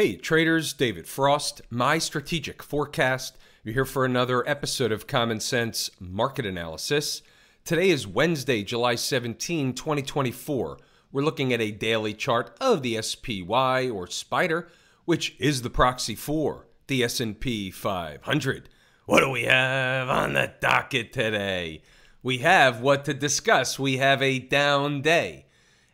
Hey traders, David Frost, my strategic forecast. You're here for another episode of Common Sense Market Analysis. Today is Wednesday, July 17, 2024. We're looking at a daily chart of the SPY or SPDR, which is the proxy for the S&P 500. What do we have on the docket today? We have what to discuss. We have a down day.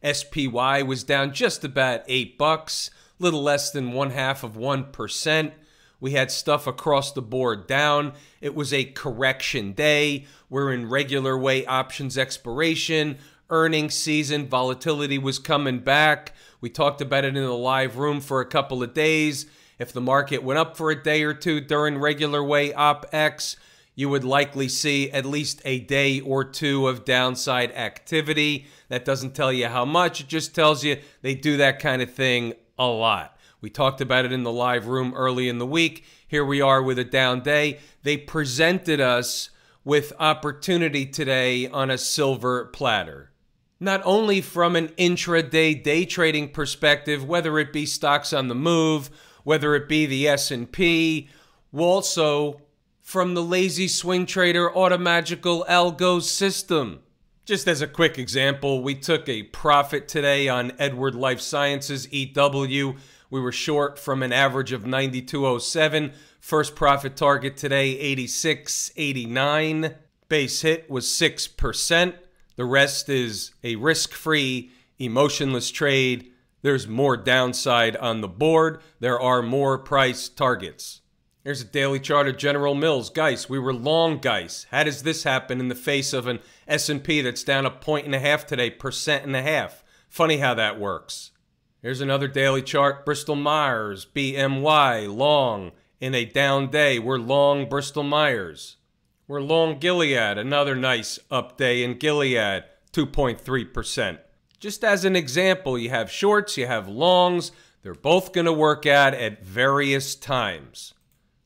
SPY was down just about $8, little less than 0.5%. We had stuff across the board down. It was a correction day. We're in regular way options expiration, earnings season, volatility was coming back. We talked about it in the live room for a couple of days. If the market went up for a day or two during regular way OpEx, you would likely see at least a day or two of downside activity. That doesn't tell you how much. It just tells you they do that kind of thing a lot. We talked about it in the live room early in the week. Here we are with a down day. They presented us with opportunity today on a silver platter. Not only from an intraday day trading perspective, whether it be stocks on the move, whether it be the S&P, also from the lazy swing trader automagical algo system. Just as a quick example, we took a profit today on Edward Life Sciences, EW. We were short from an average of 92.07. First profit target today, 86.89. Base hit was 6%. The rest is a risk-free, emotionless trade. There's more downside on the board. There are more price targets. Here's a daily chart of General Mills. Guys, we were long guys. How does this happen in the face of an S&P that's down 1.5 today, 1.5%? Funny how that works. Here's another daily chart. Bristol Myers, BMY, long. In a down day, we're long Bristol Myers. We're long Gilead, another nice up day in Gilead, 2.3%. Just as an example, you have shorts, you have longs. They're both going to work out at various times.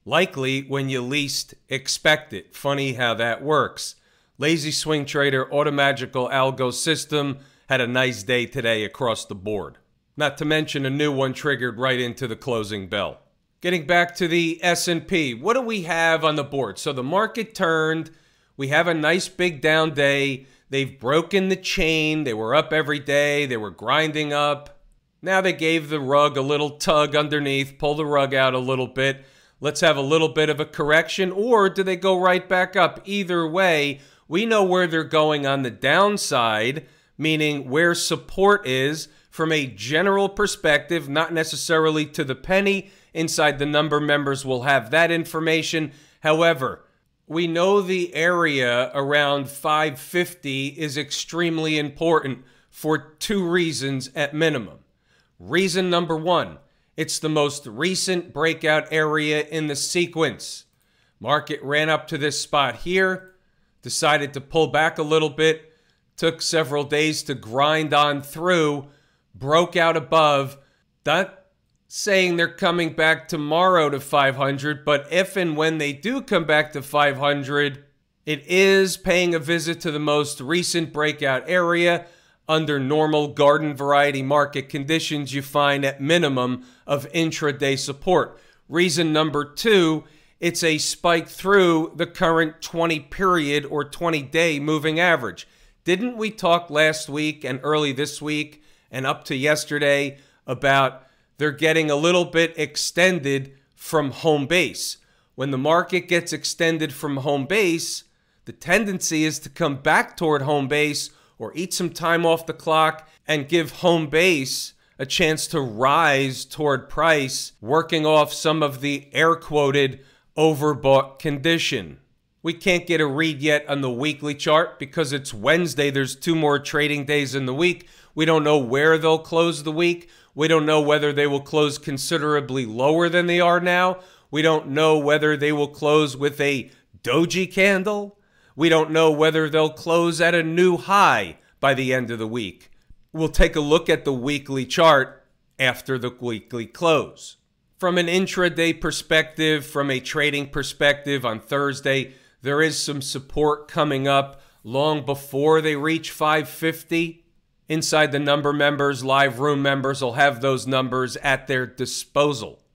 Likely when you least expect it. Funny how that works. Lazy swing trader, automagical algo system had a nice day today across the board. Not to mention a new one triggered right into the closing bell. Getting back to the S&P, what do we have on the board? So the market turned. We have a nice big down day. They've broken the chain. They were up every day. They were grinding up. Now they gave the rug a little tug underneath, pull the rug out a little bit. Let's have a little bit of a correction, or do they go right back up? Either way, we know where they're going on the downside, meaning where support is from a general perspective, not necessarily to the penny. Inside the number members will have that information. However, we know the area around 550 is extremely important for two reasons at minimum. Reason number one, it's the most recent breakout area in the sequence. Market ran up to this spot here, decided to pull back a little bit, took several days to grind on through, broke out above. Not saying they're coming back tomorrow to 500, but if and when they do come back to 500, it is paying a visit to the most recent breakout area. Under normal garden variety market conditions, you find at minimum of intraday support. Reason number two, it's a spike through the current 20 period or 20-day moving average. Didn't we talk last week and early this week and up to yesterday about they're getting a little bit extended from home base? When the market gets extended from home base, the tendency is to come back toward home base or eat some time off the clock and give home base a chance to rise toward price, working off some of the air-quoted overbought condition. We can't get a read yet on the weekly chart because it's Wednesday. There's 2 more trading days in the week. We don't know where they'll close the week. We don't know whether they will close considerably lower than they are now. We don't know whether they will close with a doji candle. We don't know whether they'll close at a new high by the end of the week. We'll take a look at the weekly chart after the weekly close. From an intraday perspective, from a trading perspective on Thursday, there is some support coming up long before they reach 550. Inside the Number members, live room members will have those numbers at their disposal.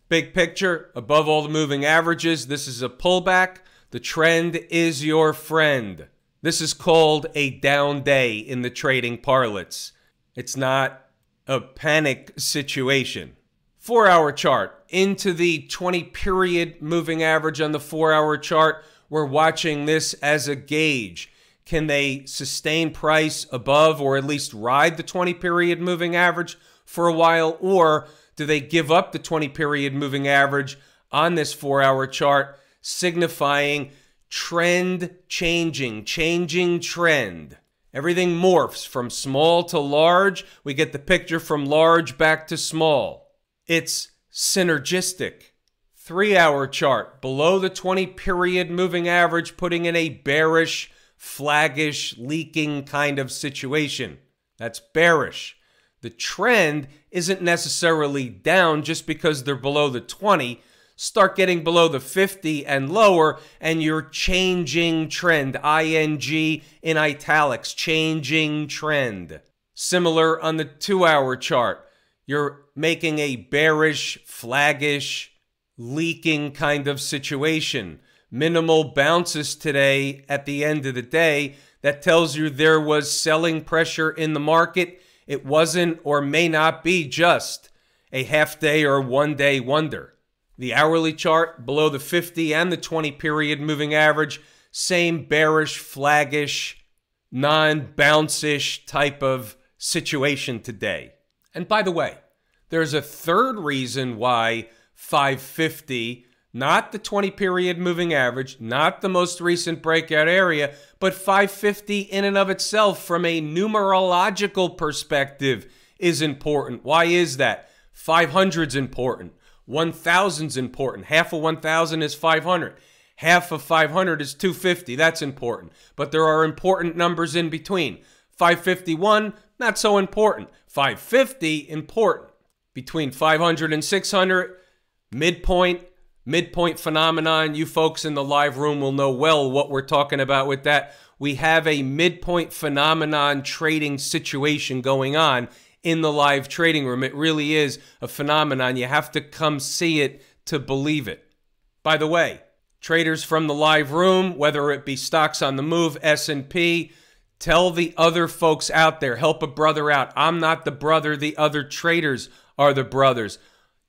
Big picture, above all the moving averages, this is a pullback. The trend is your friend. This is called a down day in the trading parlance. It's not a panic situation. 4-hour chart, into the 20-period moving average on the 4-hour chart. We're watching this as a gauge. Can they sustain price above or at least ride the 20-period moving average for a while? Or do they give up the 20-period moving average on this 4-hour chart, signifying trend changing trend? Everything morphs from small to large. We get the picture from large back to small. It's synergistic. 3-hour chart, below the 20-period moving average, putting in a bearish, flaggish, leaking kind of situation. That's bearish. The trend isn't necessarily down just because they're below the 20. Start getting below the 50 and lower, and you're changing trend. ING in italics, changing trend. Similar on the 2-hour chart. You're making a bearish, flaggish, leaking kind of situation. Minimal bounces today at the end of the day. That tells you there was selling pressure in the market. It wasn't or may not be just a half-day or one-day wonder. The hourly chart below the 50 and the 20-period moving average, same bearish, flaggish, non-bounce-ish type of situation today. And by the way, there's a third reason why 550, not the 20-period moving average, not the most recent breakout area, but 550 in and of itself from a numerological perspective is important. Why is that? 500's important. 1,000's important. Half of 1,000 is 500. Half of 500 is 250. That's important. But there are important numbers in between. 551, not so important. 550, important. Between 500 and 600, midpoint phenomenon. You folks in the live room will know well what we're talking about with that. We have a midpoint phenomenon trading situation going on in the live trading room. It really is a phenomenon. You have to come see it to believe it. By the way, traders from the live room, whether it be stocks on the move, S&P, tell the other folks out there, help a brother out. I'm not the brother, the other traders are the brothers.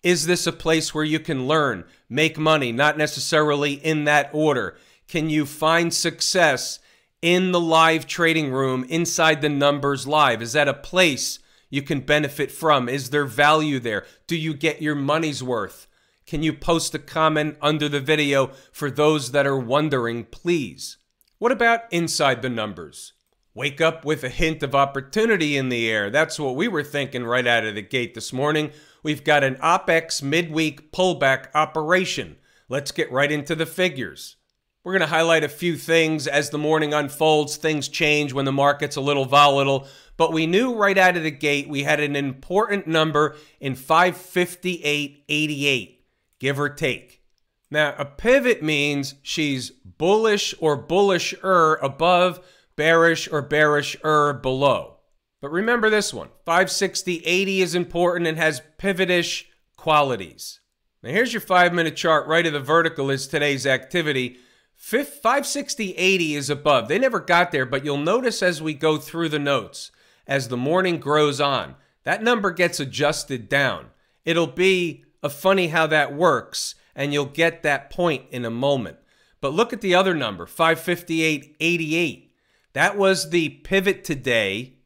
Is this a place where you can learn, make money, not necessarily in that order? Can you find success in the live trading room, inside the numbers live? Is that a place you can benefit from? Is there value there? Do you get your money's worth? Can you post a comment under the video for those that are wondering, please? What about inside the numbers? Wake up with a hint of opportunity in the air. That's what we were thinking right out of the gate this morning. We've got an OPEX midweek pullback operation. Let's get right into the figures. We're going to highlight a few things as the morning unfolds. Things change when the market's a little volatile. But we knew right out of the gate we had an important number in 558.88, give or take. Now, a pivot means she's bullish or bullish-er above, bearish or bearish-er below. But remember this one, 560.80 is important and has pivot-ish qualities. Now here's your 5-minute chart. Right of the vertical is today's activity. 560.80 is above. They never got there, but you'll notice as we go through the notes, as the morning grows on, that number gets adjusted down. It'll be funny how that works, and you'll get that point in a moment. But look at the other number, 558.88. That was the pivot today,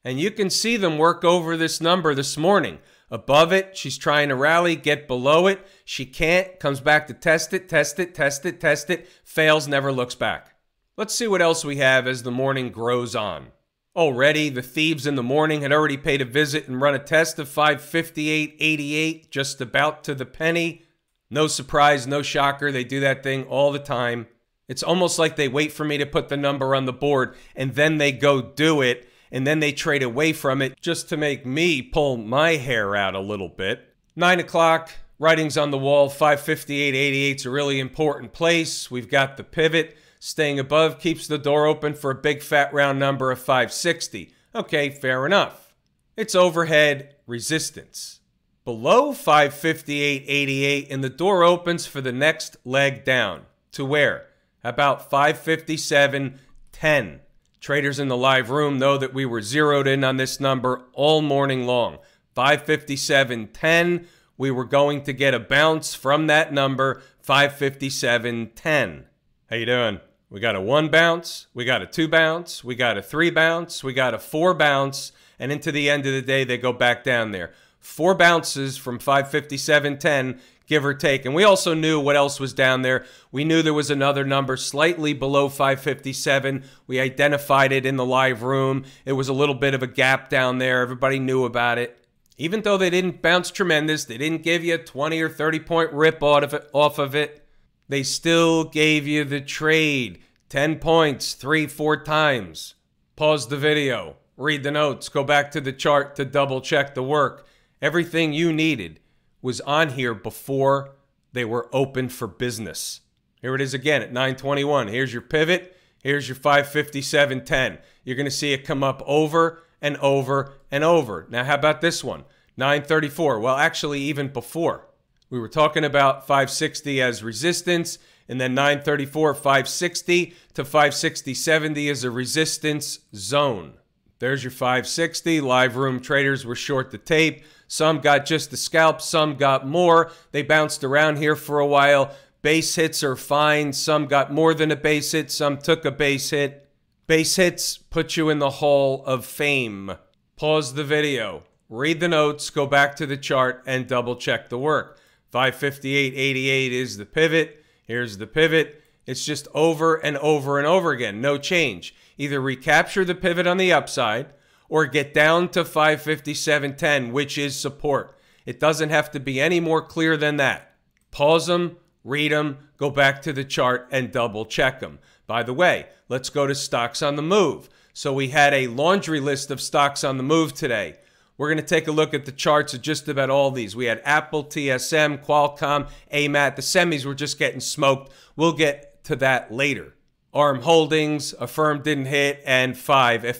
and you can see them work over this number this morning. Above it, she's trying to rally, get below it. She can't, comes back to test it, test it, test it, test it, fails, never looks back. Let's see what else we have as the morning grows on. Already, the thieves in the morning had already paid a visit and run a test of 558.88, just about to the penny. No surprise, no shocker. They do that thing all the time. It's almost like they wait for me to put the number on the board, and then they go do it, and then they trade away from it just to make me pull my hair out a little bit. 9 o'clock, writing's on the wall. 558.88 is a really important place. We've got the pivot. Staying above keeps the door open for a big fat round number of 560. Okay, fair enough. It's overhead resistance. Below 558.88 and the door opens for the next leg down. To where? About 557.10. Traders in the live room know that we were zeroed in on this number all morning long. 557.10. We were going to get a bounce from that number, 557.10. How you doing? We got a 1 bounce, we got a 2 bounce, we got a 3 bounce, we got a 4 bounce, and into the end of the day, they go back down there. 4 bounces from 557.10, give or take. And we also knew what else was down there. We knew there was another number slightly below 557. We identified it in the live room. It was a little bit of a gap down there. Everybody knew about it. Even though they didn't bounce tremendous, they didn't give you a 20 or 30 point rip off of it. They still gave you the trade. 10 points, 3-4 times. Pause the video, read the notes, go back to the chart to double check the work. Everything you needed was on here before they were open for business. Here it is again at 9:21. Here's your pivot. Here's your 557.10. You're going to see it come up over and over and over. Now, how about this one? 9:34. Well, actually, even before. We were talking about 560 as resistance, and then 9:34, 560 to 560.70 is a resistance zone. There's your 560. Live room traders were short the tape. Some got just the scalp, some got more. They bounced around here for a while. Base hits are fine. Some got more than a base hit, some took a base hit. Base hits put you in the Hall of Fame. Pause the video, read the notes, go back to the chart, and double check the work. 558.88 is the pivot. Here's the pivot. It's just over and over and over again. No change. Either recapture the pivot on the upside or get down to 557.10, which is support. It doesn't have to be any more clear than that. Pause them, read them, go back to the chart, and double check them. By the way, let's go to stocks on the move. So we had a laundry list of stocks on the move today. We're going to take a look at the charts of just about all these. We had Apple, TSM, Qualcomm, AMAT. The semis were just getting smoked. We'll get to that later. ARM Holdings, Affirm didn't hit, and FIVE.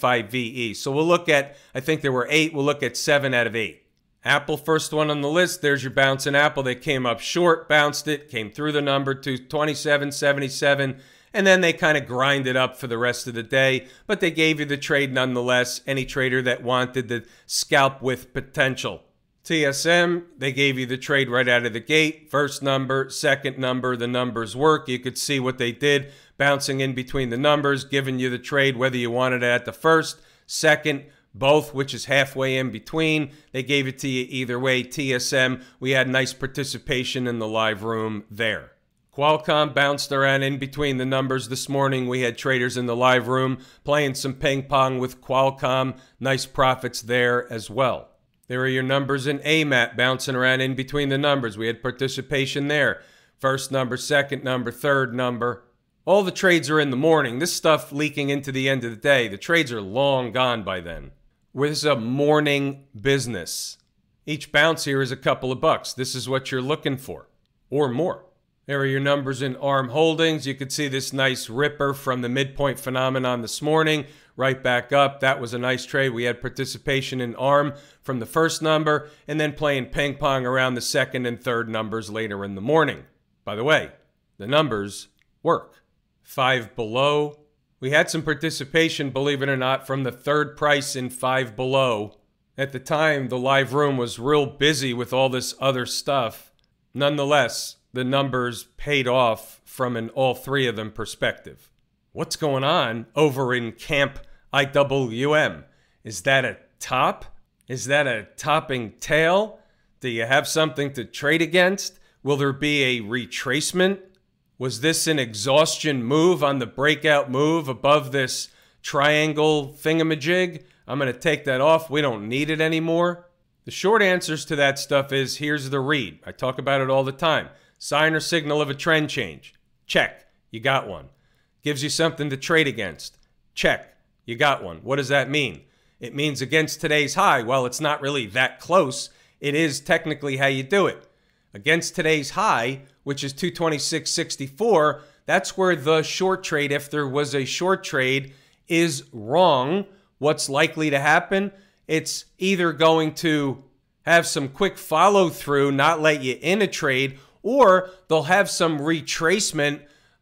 So we'll look at, I think there were 8. We'll look at 7 out of 8. Apple, first one on the list. There's your bounce in Apple. They came up short, bounced it, came through the number to 27.77. And then they kind of grinded up for the rest of the day, but they gave you the trade nonetheless, any trader that wanted the scalp with potential. TSM, they gave you the trade right out of the gate. First number, second number, the numbers work. You could see what they did, bouncing in between the numbers, giving you the trade whether you wanted it at the first, second, both, which is halfway in between. They gave it to you either way. TSM, we had nice participation in the live room there. Qualcomm bounced around in between the numbers this morning. We had traders in the live room playing some ping pong with Qualcomm. Nice profits there as well. There are your numbers in AMAT bouncing around in between the numbers. We had participation there. First number, second number, third number. All the trades are in the morning. This stuff leaking into the end of the day. The trades are long gone by then. This is a morning business. Each bounce here is a couple of bucks. This is what you're looking for, or more. There are your numbers in ARM Holdings. You could see this nice ripper from the midpoint phenomenon this morning, right back up. That was a nice trade. We had participation in ARM from the first number and then playing ping pong around the second and third numbers later in the morning. By the way, the numbers work. 5 below. We had some participation, believe it or not, from the third price in 5 below. At the time, the live room was real busy with all this other stuff. Nonetheless, the numbers paid off from an all 3 of them perspective. What's going on over in Camp IWM? Is that a top? Is that a topping tail? Do you have something to trade against? Will there be a retracement? Was this an exhaustion move on the breakout move above this triangle thingamajig? I'm going to take that off. We don't need it anymore. The short answers to that stuff is, here's the read. I talk about it all the time. Sign or signal of a trend change. Check. You got one. Gives you something to trade against. Check. You got one. What does that mean? It means against today's high. Well, it's not really that close. It is technically how you do it. Against today's high, which is 226.64, that's where the short trade, if there was a short trade, is wrong. what's likely to happen? It's either going to have some quick follow through, not let you in a trade, or they'll have some retracement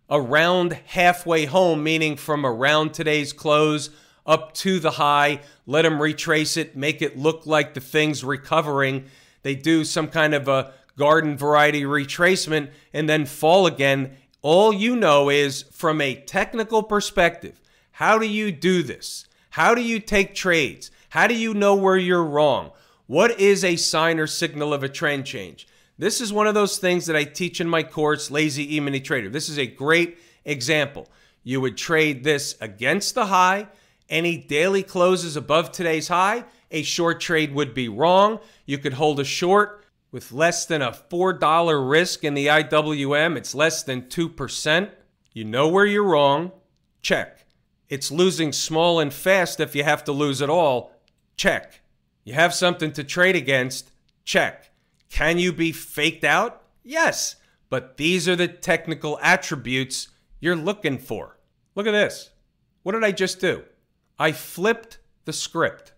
around halfway home, meaning from around today's close up to the high. Let them retrace it, make it look like the thing's recovering. They do some kind of a garden variety retracement and then fall again. All you know is, from a technical perspective, how do you do this? How do you take trades? How do you know where you're wrong? What is a sign or signal of a trend change? This is one of those things that I teach in my course, Lazy E-mini Trader. This is a great example. You would trade this against the high. Any daily closes above today's high, a short trade would be wrong. You could hold a short with less than a $4 risk in the IWM. It's less than 2%. You know where you're wrong. Check. It's losing small and fast if you have to lose it all. Check. You have something to trade against. Check. Can you be faked out? Yes. But these are the technical attributes you're looking for. Look at this. What did I just do? I flipped the script.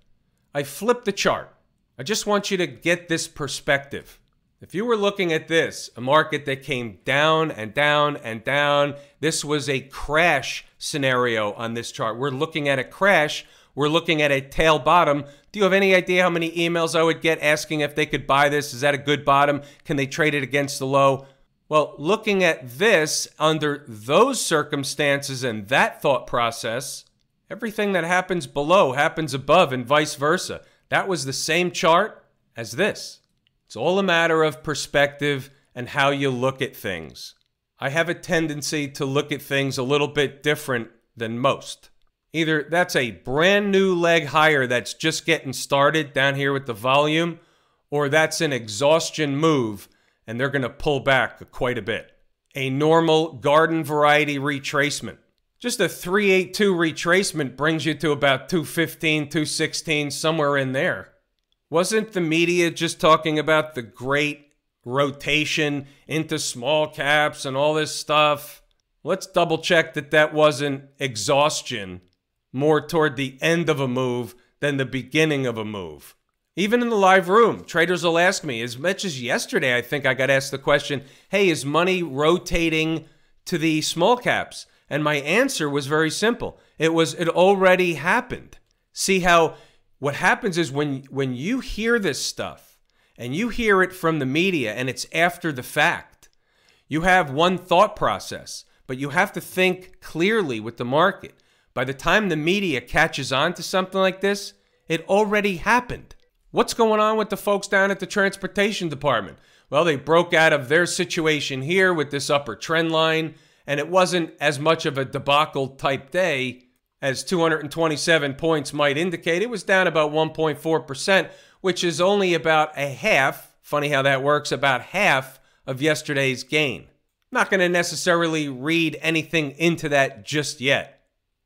I flipped the chart. I just want you to get this perspective. If you were looking at this, a market that came down and down and down, this was a crash scenario on this chart. We're looking at a crash. We're looking at a tail bottom. Do you have any idea how many emails I would get asking if they could buy this? Is that a good bottom? Can they trade it against the low? Well, looking at this under those circumstances and that thought process, everything that happens below happens above and vice versa. That was the same chart as this. It's all a matter of perspective and how you look at things. I have a tendency to look at things a little bit different than most. Either that's a brand new leg higher that's just getting started down here with the volume, or that's an exhaustion move and they're going to pull back quite a bit. A normal garden variety retracement. Just a 382 retracement brings you to about 215, 216, somewhere in there. Wasn't the media just talking about the great rotation into small caps and all this stuff? Let's double check that that wasn't exhaustion more toward the end of a move than the beginning of a move. Even in the live room, traders will ask me, as much as yesterday I think I got asked the question, hey, is money rotating to the small caps? And my answer was very simple. It already happened. See how what happens is when you hear this stuff and you hear it from the media and it's after the fact, you have one thought process, but you have to think clearly with the market. By the time the media catches on to something like this, it already happened. What's going on with the folks down at the transportation department? Well, they broke out of their situation here with this upper trend line, and it wasn't as much of a debacle type day as 227 points might indicate. It was down about 1.4%, which is only about a half, funny how that works, about half of yesterday's gain. Not going to necessarily read anything into that just yet.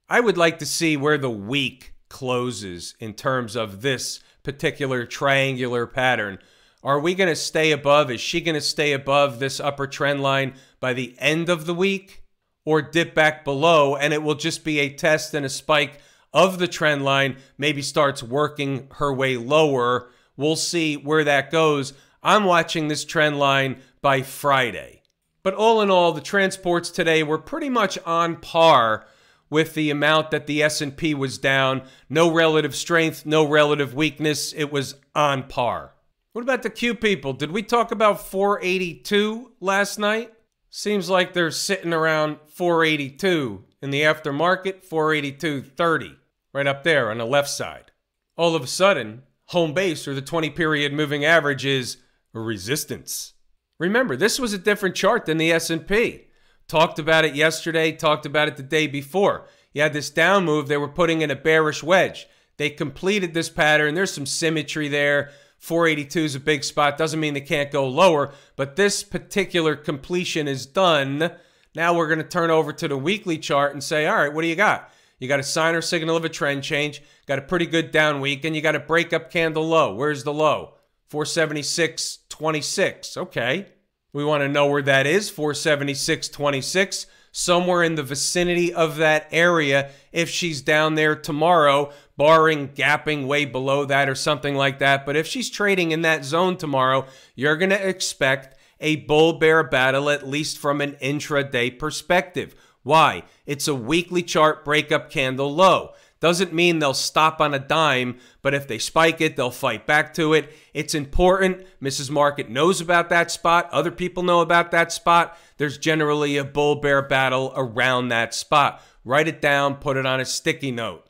I would like to see where the week closes in terms of this particular triangular pattern. Are we going to stay above? Is she going to stay above this upper trend line by the end of the week, or dip back below and it will just be a test and a spike of the trend line, maybe starts working her way lower? We'll see where that goes. I'm watching this trend line by Friday. But all in all, the transports today were pretty much on par with the amount that the S&P was down. No relative strength, no relative weakness. It was on par. What about the Q people? Did we talk about 482 last night? Seems like they're sitting around 482 in the aftermarket, 482.30, right up there on the left side. All of a sudden, home base, or the 20-period moving average, is resistance. Remember, this was a different chart than the S&P. Talked about it yesterday, talked about it the day before. You had this down move, they were putting in a bearish wedge. They completed this pattern. There's some symmetry there. 482 is a big spot. Doesn't mean they can't go lower, but this particular completion is done. Now we're going to turn over to the weekly chart and say, all right, what do you got? You got a sign or signal of a trend change, got a pretty good down week, and you got a breakup candle low. Where's the low? 476.26. Okay. We want to know where that is, 476.26. somewhere in the vicinity of that area if she's down there tomorrow, barring gapping way below that or something like that. But if she's trading in that zone tomorrow, you're going to expect a bull-bear battle, at least from an intraday perspective. Why? It's a weekly chart breakup candle low. Doesn't mean they'll stop on a dime, but if they spike it, they'll fight back to it. It's important. Mrs. Market knows about that spot. Other people know about that spot. There's generally a bull-bear battle around that spot. Write it down, put it on a sticky note.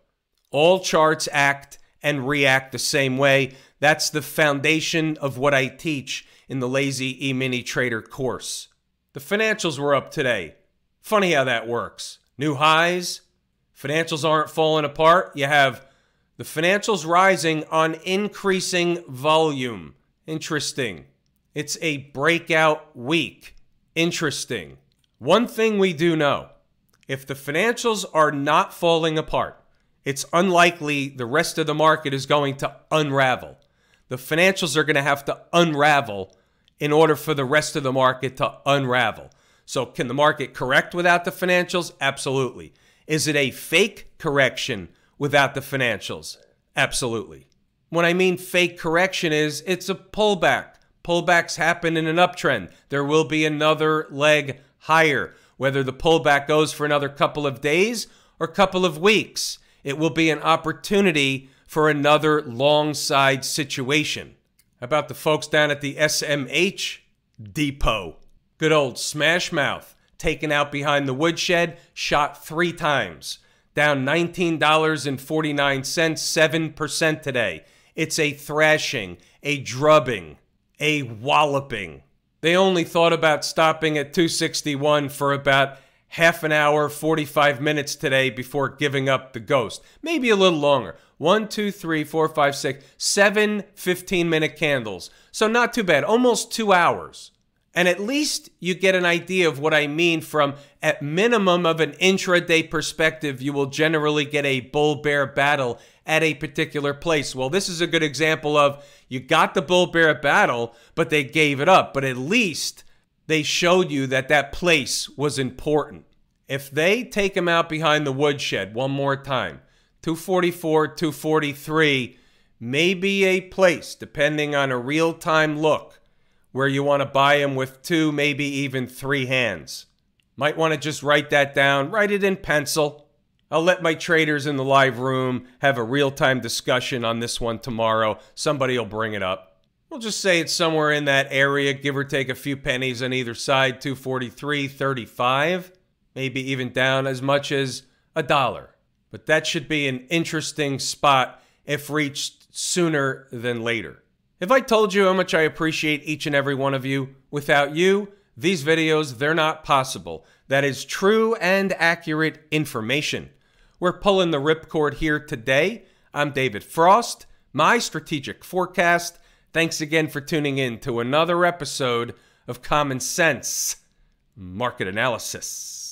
All charts act and react the same way. That's the foundation of what I teach in the Lazy E-mini Trader course. The financials were up today. Funny how that works. New highs. Financials aren't falling apart. You have the financials rising on increasing volume. Interesting. It's a breakout week. Interesting. One thing we do know, if the financials are not falling apart, it's unlikely the rest of the market is going to unravel. The financials are going to have to unravel in order for the rest of the market to unravel. So can the market correct without the financials? Absolutely. Is it a fake correction without the financials? Absolutely. When I mean fake correction is it's a pullback. Pullbacks happen in an uptrend. There will be another leg higher. Whether the pullback goes for another couple of days or couple of weeks, it will be an opportunity for another long side situation. How about the folks down at the SMH depot? Good old Smash Mouth. Taken out behind the woodshed, shot 3 times. Down $19.49, 7% today. It's a thrashing, a drubbing, a walloping. They only thought about stopping at 261 for about half an hour, 45 minutes today before giving up the ghost. Maybe a little longer. 1, 2, 3, 4, 5, 6, 7 15-minute candles. So not too bad. Almost 2 hours. And at least you get an idea of what I mean from, at minimum of an intraday perspective, you will generally get a bull-bear battle at a particular place. Well, this is a good example of you got the bull-bear battle, but they gave it up. But at least they showed you that that place was important. If they take them out behind the woodshed one more time, 244, 243, maybe a place, depending on a real-time look, where you want to buy them with 2, maybe even 3 hands. Might want to just write that down, write it in pencil. I'll let my traders in the live room have a real-time discussion on this one tomorrow. Somebody will bring it up. We'll just say it's somewhere in that area, give or take a few pennies on either side, 243.35, maybe even down as much as $1. But that should be an interesting spot if reached sooner than later. If I told you how much I appreciate each and every one of you, without you, these videos, they're not possible. That is true and accurate information. We're pulling the ripcord here today. I'm David Frost, my strategic forecast. Thanks again for tuning in to another episode of Common Sense Market Analysis.